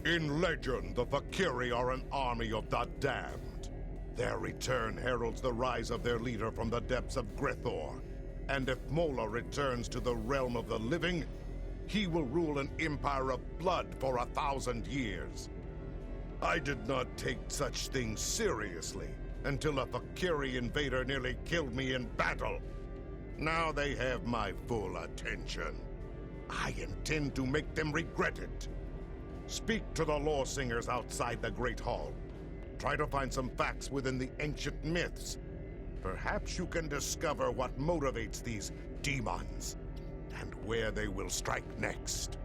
In legend, the Fek'Ihri are an army of the damned. Their return heralds the rise of their leader from the depths of Grethor. And if Mola returns to the realm of the living, he will rule an empire of blood for 1,000 years. I did not take such things seriously until a Fek'Ihri invader nearly killed me in battle. Now they have my full attention. I intend to make them regret it. Speak to the lore singers outside the Great Hall. Try to find some facts within the ancient myths. Perhaps you can discover what motivates these demons, and where they will strike next.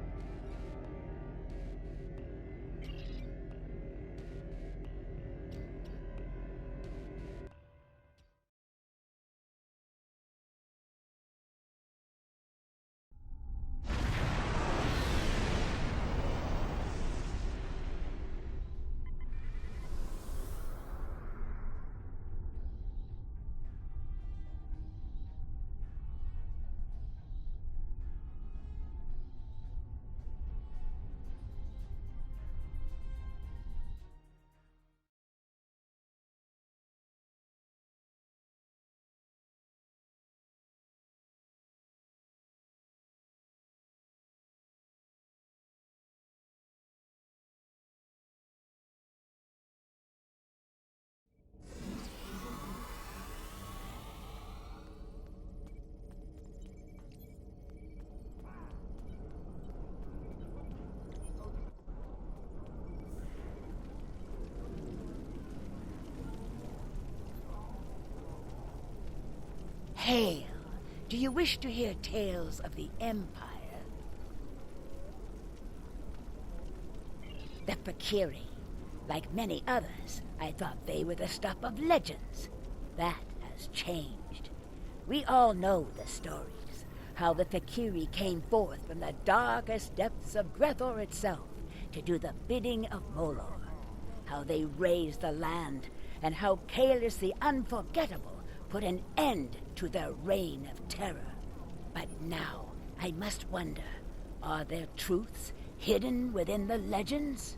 Hail! Do you wish to hear tales of the Empire? The Fek'Ihri. Like many others, I thought they were the stuff of legends. That has changed. We all know the stories. How the Fek'Ihri came forth from the darkest depths of Grethor itself to do the bidding of Molor. How they raised the land, and how Kalis the Unforgettable put an end to their reign of terror. But now, I must wonder, are there truths hidden within the legends?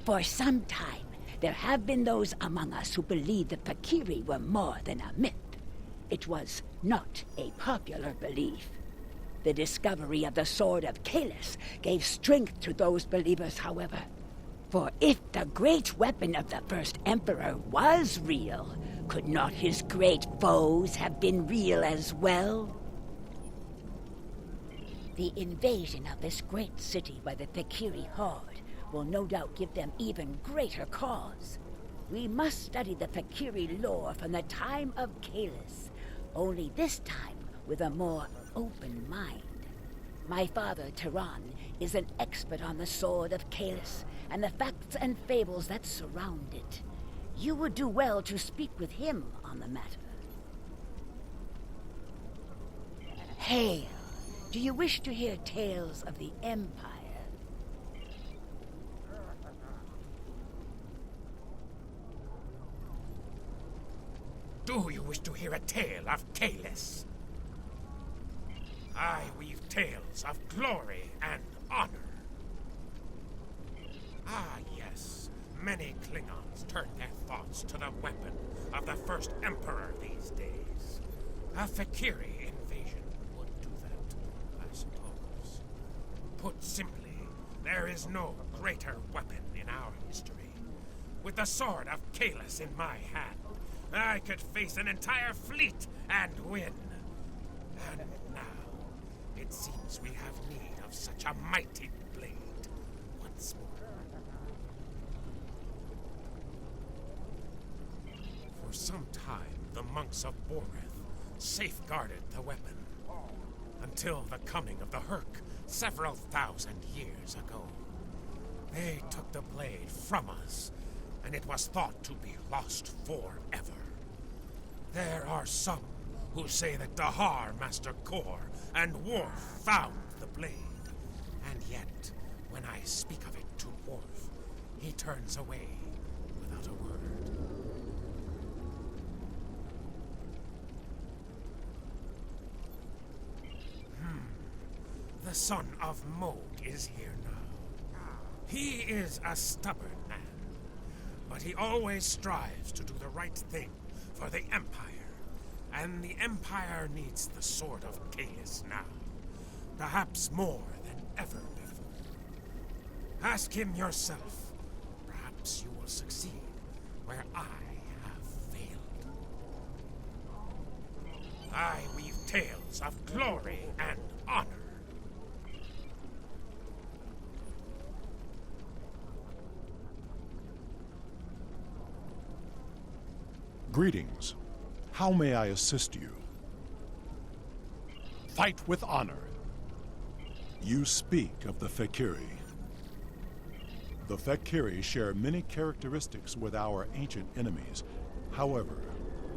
For some time, there have been those among us who believed the Fek'Ihri were more than a myth. It was not a popular belief. The discovery of the Sword of Kalis gave strength to those believers, however. For if the great weapon of the first Emperor was real, could not his great foes have been real as well? The invasion of this great city by the Fek'Ihri horde will no doubt give them even greater cause. We must study the Fek'Ihri lore from the time of Kalis, only this time with a more open mind. My father, Tehran, is an expert on the Sword of Kalis and the facts and fables that surround it. You would do well to speak with him on the matter. Hail! Do you wish to hear tales of the Empire? Do you wish to hear a tale of Kalis? I weave tales of glory and honor. Ah, yes. Many Klingons turn their thoughts to the weapon of the first Emperor these days. A Fek'Ihri invasion would do that, I suppose. Put simply, there is no greater weapon in our history. With the Sword of Kalis in my hand, I could face an entire fleet and win. And now, it seems we have need of such a mighty blade once more. For some time, the monks of Boreth safeguarded the weapon, until the coming of the Herc several thousand years ago. They took the blade from us, and it was thought to be lost forever. There are some who say that Dahar, Master Kor, and Worf found the blade, and yet, when I speak of it to Worf, he turns away without a word. The son of Mode is here now. He is a stubborn man, but he always strives to do the right thing for the Empire. And the Empire needs the Sword of Kalis now, perhaps more than ever before. Ask him yourself. Perhaps you will succeed where I have failed. I weave tales of glory and honor. Greetings. How may I assist you? Fight with honor. You speak of the Fek'Ihri. The Fek'Ihri share many characteristics with our ancient enemies. However,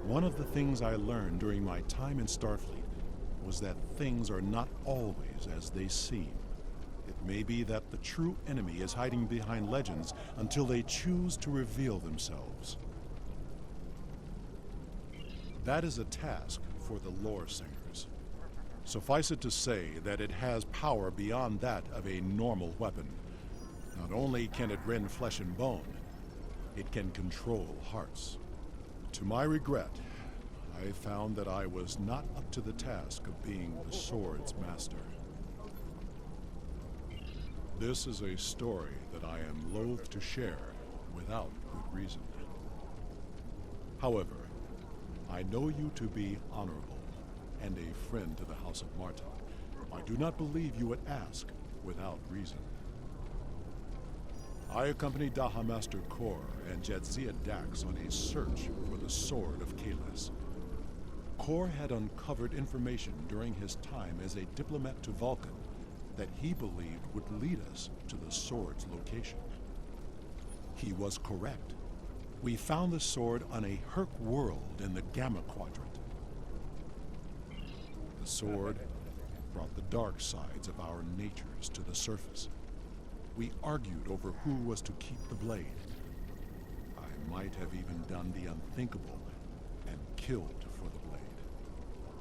one of the things I learned during my time in Starfleet was that things are not always as they seem. It may be that the true enemy is hiding behind legends until they choose to reveal themselves. That is a task for the lore singers. Suffice it to say that it has power beyond that of a normal weapon. Not only can it rend flesh and bone, it can control hearts. To my regret, I found that I was not up to the task of being the sword's master. This is a story that I am loath to share without good reason. However, I know you to be honorable and a friend to the House of Martok. I do not believe you would ask without reason. I accompanied Daha Master Kor and Jadzia Dax on a search for the Sword of Kalis. Kor had uncovered information during his time as a diplomat to Vulcan that he believed would lead us to the sword's location. He was correct. We found the sword on a Herc world in the Gamma Quadrant. The sword brought the dark sides of our natures to the surface. We argued over who was to keep the blade. I might have even done the unthinkable and killed for the blade,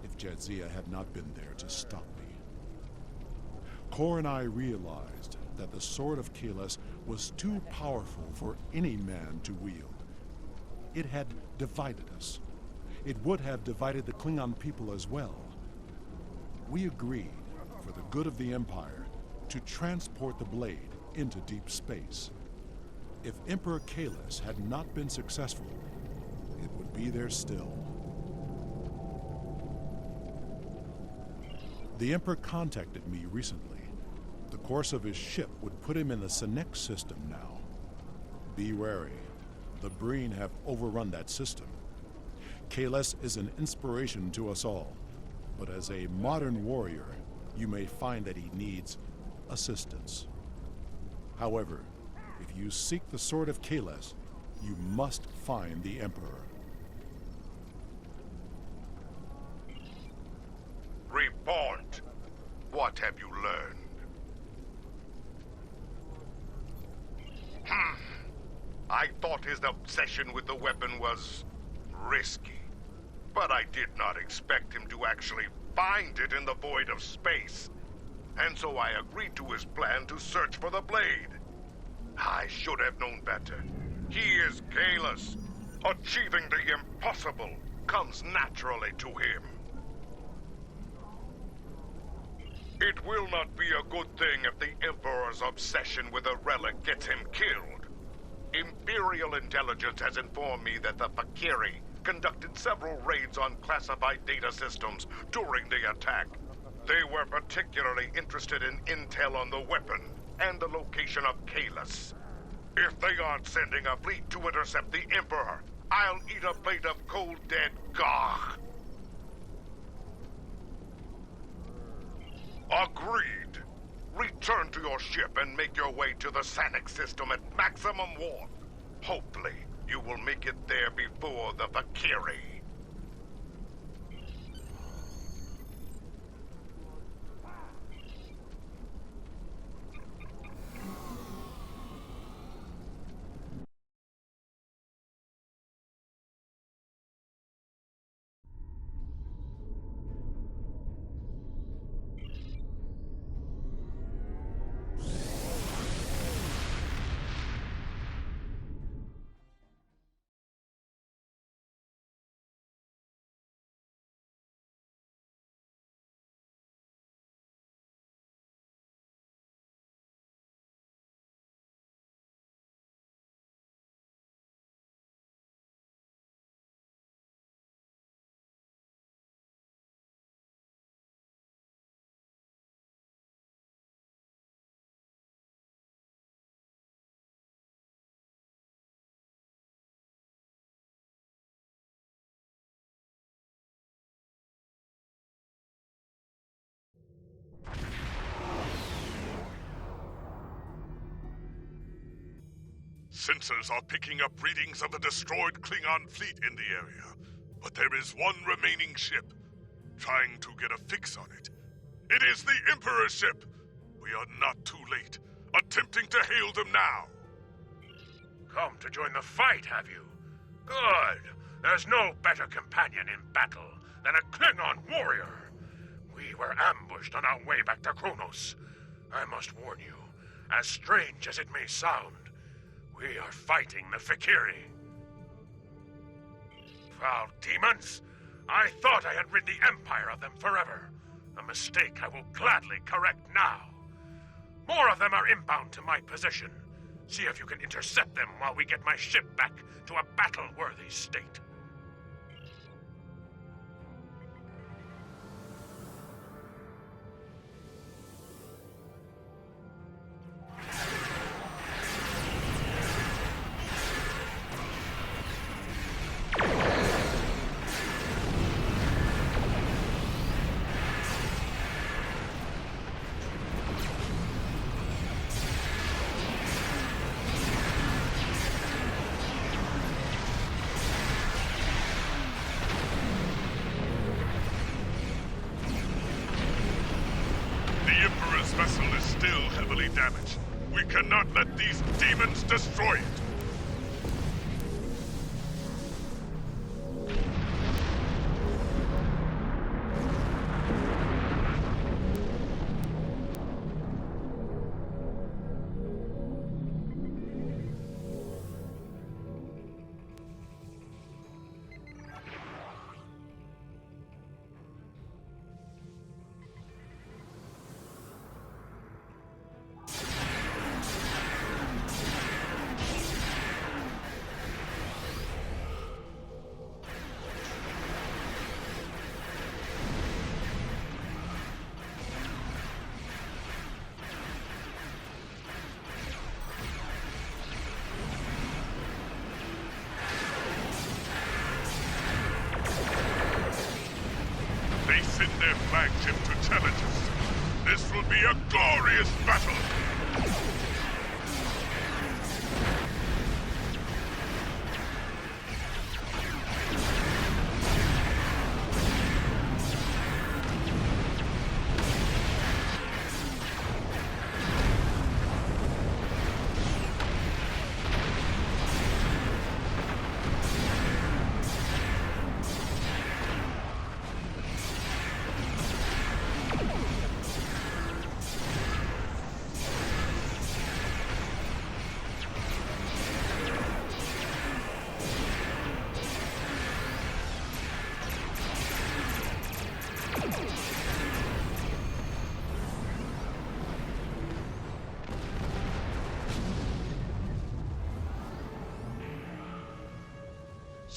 if Jadzia had not been there to stop me. Kor and I realized that the Sword of Kalis was too powerful for any man to wield. It had divided us. It would have divided the Klingon people as well. We agreed, for the good of the Empire, to transport the blade into deep space. If Emperor Kalis had not been successful, it would be there still. The Emperor contacted me recently. The course of his ship would put him in the Senex system now. Be wary. The Breen have overrun that system. Kalis is an inspiration to us all, but as a modern warrior, you may find that he needs assistance. However, if you seek the Sword of Kalis, you must find the Emperor. Report. What have you learned? I thought his obsession with the weapon was risky, but I did not expect him to actually find it in the void of space. And so I agreed to his plan to search for the blade. I should have known better. He is Kalis. Achieving the impossible comes naturally to him. It will not be a good thing if the Emperor's obsession with a relic gets him killed. Imperial intelligence has informed me that the Fek'Ihri conducted several raids on classified data systems during the attack. They were particularly interested in intel on the weapon and the location of Kalis. If they aren't sending a fleet to intercept the Emperor, I'll eat a plate of cold dead gagh. Agreed. Return to your ship and make your way to the Sanex system at maximum warp. Hopefully, you will make it there before the Fek'Ihri. Sensors are picking up readings of the destroyed Klingon fleet in the area, but there is one remaining ship. Trying to get a fix on it. It is the Emperor's ship! We are not too late. Attempting to hail them now. Come to join the fight, have you? Good. There's no better companion in battle than a Klingon warrior. We were ambushed on our way back to Kronos. I must warn you, as strange as it may sound, we are fighting the Fek'Ihri. Foul demons! I thought I had rid the Empire of them forever. A mistake I will gladly correct now. More of them are inbound to my position. See if you can intercept them while we get my ship back to a battle-worthy state. Emperor's vessel is still heavily damaged. We cannot let these demons destroy it. They send their flagship to challenge us. This will be a glorious battle!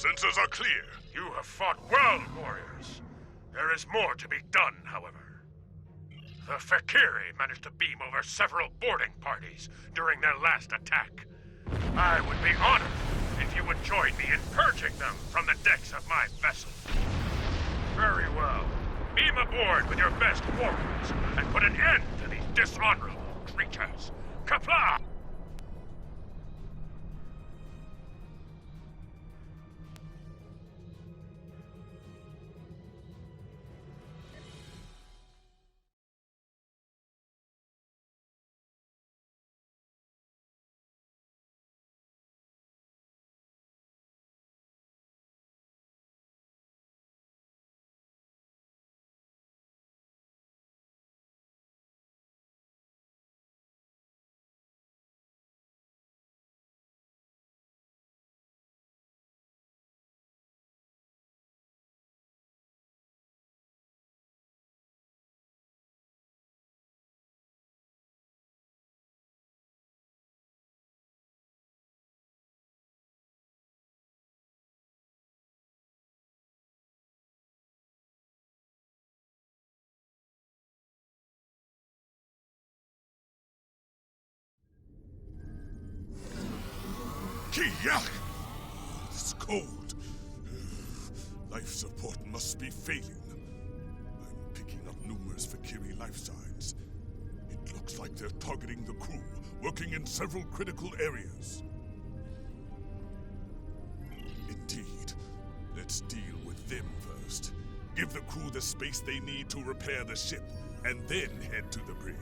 Sensors are clear. You have fought well, warriors. There is more to be done, however. The Fek'Ihri managed to beam over several boarding parties during their last attack. I would be honored if you would join me in purging them from the decks of my vessel. Very well. Beam aboard with your best warriors and put an end to these dishonorable creatures. Kapla! Kiyak! It's cold. Life support must be failing. I'm picking up numerous Fek'Ihri life signs. It looks like they're targeting the crew, working in several critical areas. Let's deal with them first. Give the crew the space they need to repair the ship, and then head to the bridge.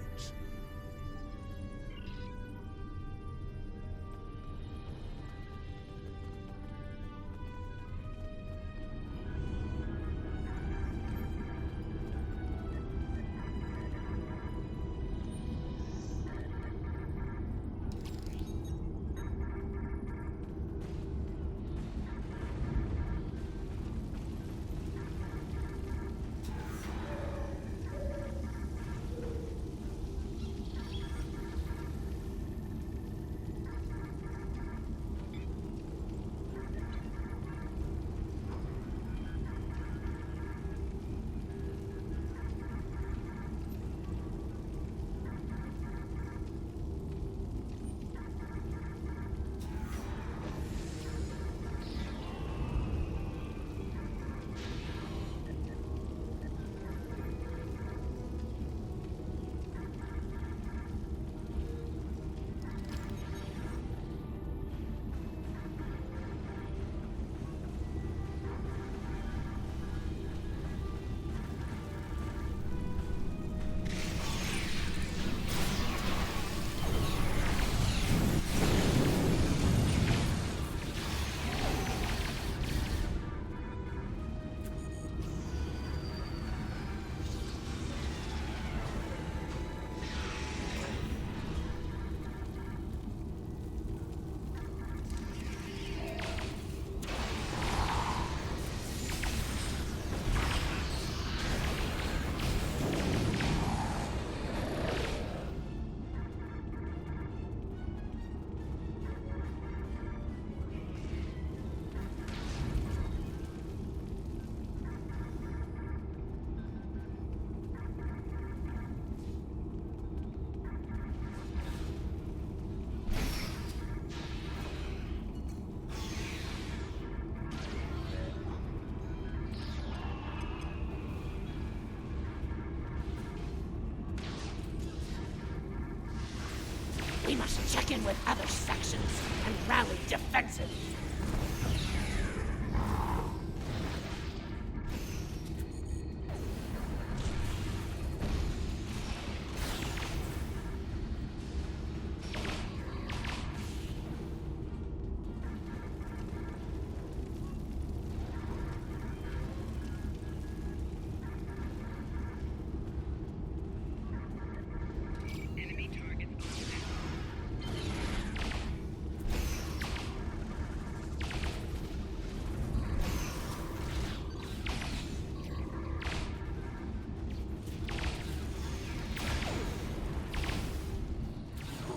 We must check in with other sections and rally defenses.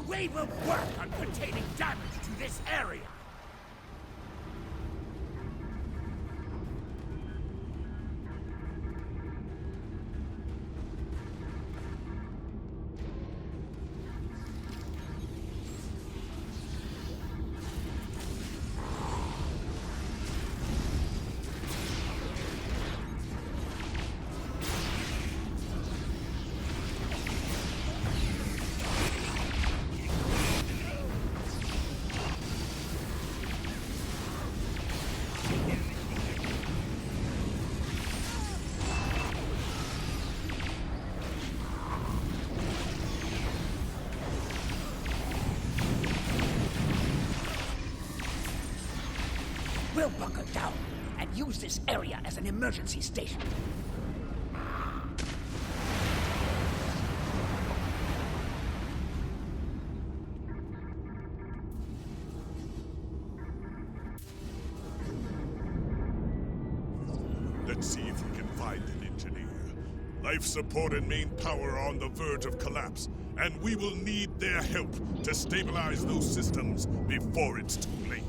We will work on containing damage to this area! We'll bunker down and use this area as an emergency station. Let's see if we can find an engineer. Life support and main power are on the verge of collapse, and we will need their help to stabilize those systems before it's too late.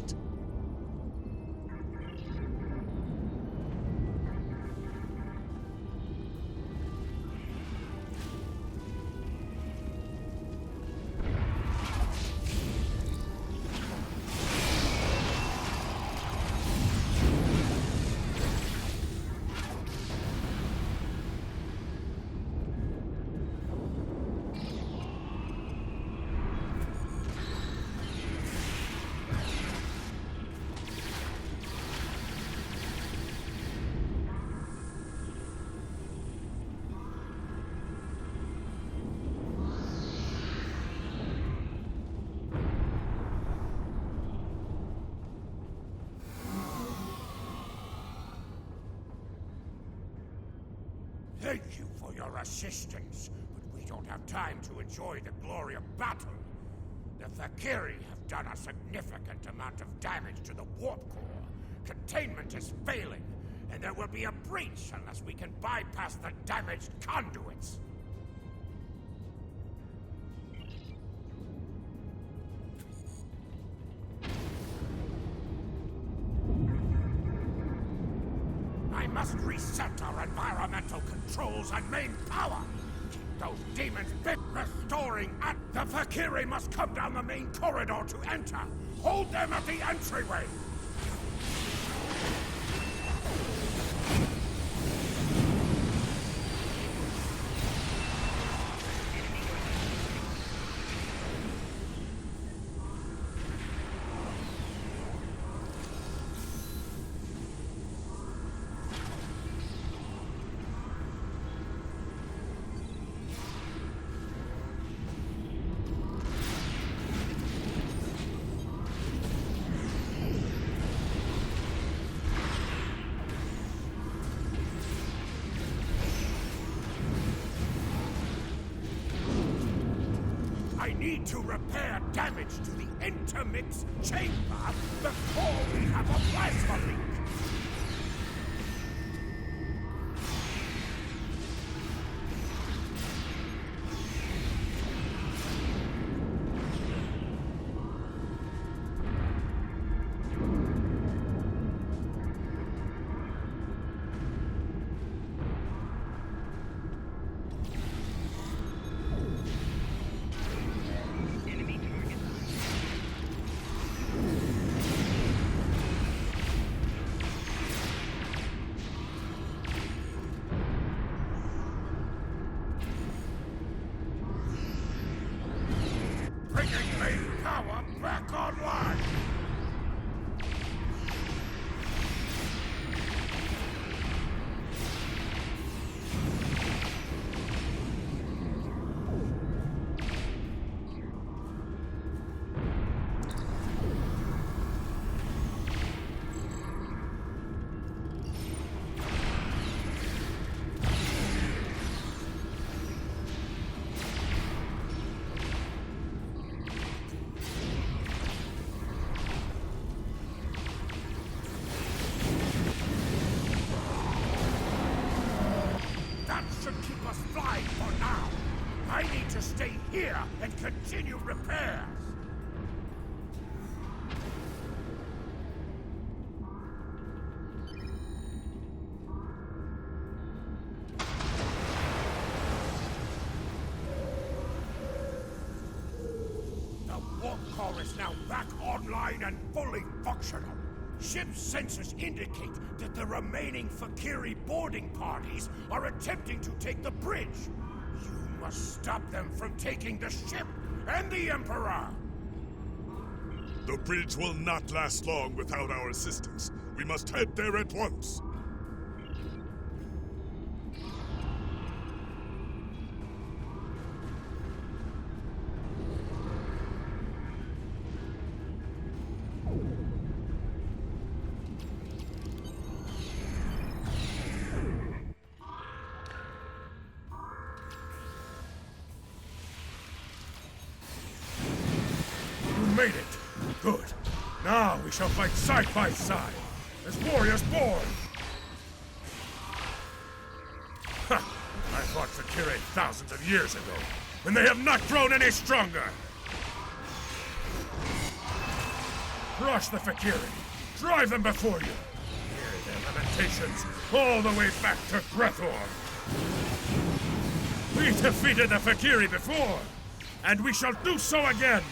Thank you for your assistance, but we don't have time to enjoy the glory of battle. The Fek'Ihri have done a significant amount of damage to the warp core. Containment is failing, and there will be a breach unless we can bypass the damaged conduits. I must reset our environmental controls and main power. Keep those demons bit restoring at the Fek'Ihri must come down the main corridor to enter. Hold them at the entryway. I need to repair damage to the intermix chamber before we have a plasma leak. Bringing main power back online! Keep us flying for now. I need to stay here and continue repairs. The warp core is now back online and fully functional. Ship sensors indicate that the remaining Fek'Ihri boarding parties are attempting to take the bridge. You must stop them from taking the ship and the Emperor! The bridge will not last long without our assistance. We must head there at once. Made it! Good. Now we shall fight side by side, as warriors born! Ha! I fought Fek'Ihri thousands of years ago, and they have not grown any stronger! Crush the Fek'Ihri! Drive them before you! Hear their lamentations all the way back to Grethor! We defeated the Fek'Ihri before, and we shall do so again!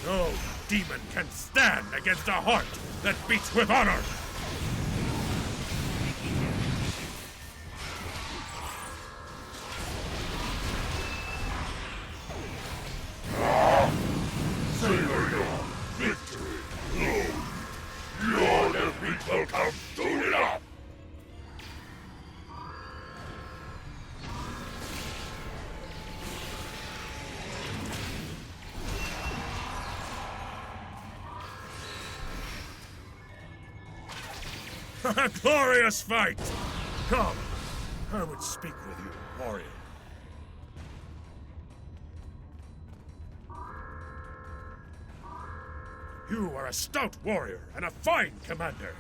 No demon can stand against a heart that beats with honor! Savor your victory, Lord! Your defeat will come soon enough! A glorious fight! Come, I would speak with you, warrior. You are a stout warrior and a fine commander.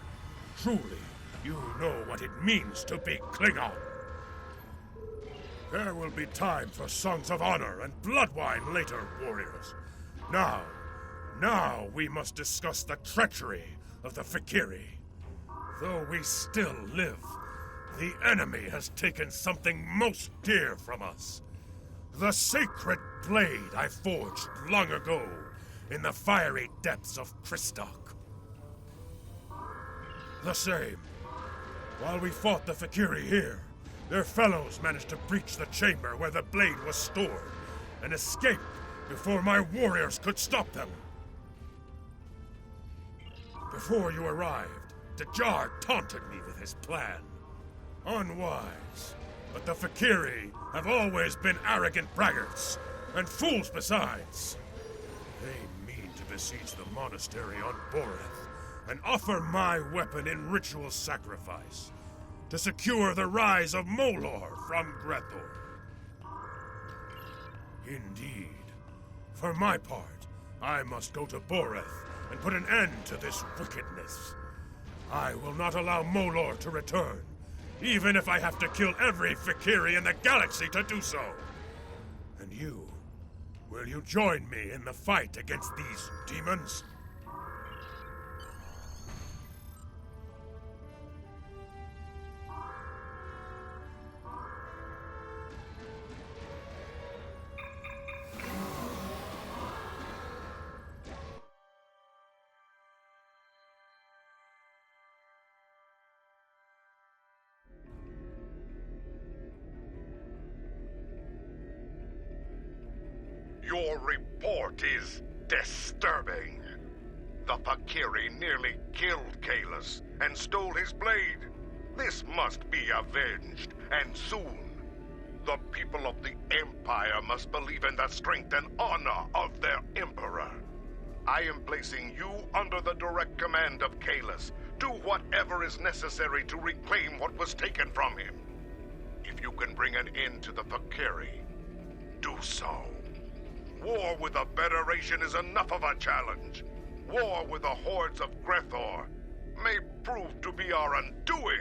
Truly, you know what it means to be Klingon. There will be time for songs of honor and blood wine later, warriors. Now we must discuss the treachery of the Fek'Ihri. Though we still live, the enemy has taken something most dear from us. The sacred blade I forged long ago in the fiery depths of Christok. The same. While we fought the Fek'Ihri here, their fellows managed to breach the chamber where the blade was stored and escape before my warriors could stop them. Before you arrived, Dajar taunted me with his plan. Unwise, but the Fek'Ihri have always been arrogant braggarts, and fools besides. They mean to besiege the monastery on Boreth and offer my weapon in ritual sacrifice to secure the rise of Molor from Grethor. Indeed. For my part, I must go to Boreth and put an end to this wickedness. I will not allow Molor to return, even if I have to kill every Fek'Ihri in the galaxy to do so. And you, will you join me in the fight against these demons? Your report is disturbing. The Fek'Ihri nearly killed Kahless and stole his blade. This must be avenged, and soon. The people of the Empire must believe in the strength and honor of their Emperor. I am placing you under the direct command of Kahless. Do whatever is necessary to reclaim what was taken from him. If you can bring an end to the Fek'Ihri, do so. War with the Federation is enough of a challenge. War with the hordes of Grethor may prove to be our undoing.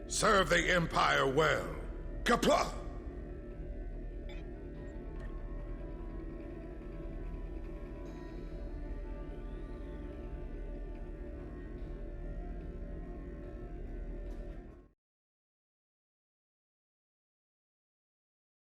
Serve the Empire well. Kapla!